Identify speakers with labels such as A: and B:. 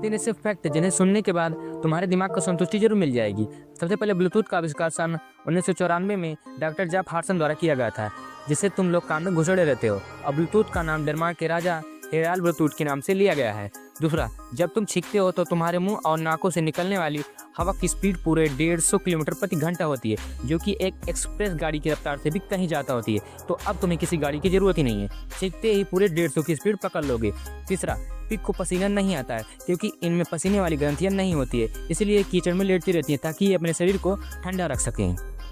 A: तीन ऐसे फैक्ट जिन्हें सुनने के बाद तुम्हारे दिमाग को संतुष्टि जरूर मिल जाएगी। सबसे पहले ब्लूटूथ का आविष्कार सन 1994 में डॉक्टर जेफ हार्सन द्वारा किया गया था, जिसे तुम लोग कान में घुसड़े रहते हो। और ब्लूटूथ का नाम डेनमार्क के राजा हेराल्ड ब्लूटूथ के नाम से लिया गया है। दूसरा, जब तुम छींकते हो तो तुम्हारे मुंह और नाकों से निकलने वाली हवा की स्पीड पूरे 150 किलोमीटर प्रति घंटा होती है, जो कि एक एक्सप्रेस गाड़ी की रफ्तार से भी कहीं ज़्यादा होती है। तो अब तुम्हें किसी गाड़ी की जरूरत ही नहीं है, छींकते ही पूरे 150 की स्पीड पकड़ लोगे। तीसरा, पिग को पसीना नहीं आता है क्योंकि इनमें पसीने वाली ग्रंथियां नहीं होती है, इसलिए कीचड़ में लेटती रहती हैं ताकि ये अपने शरीर को ठंडा रख सकें।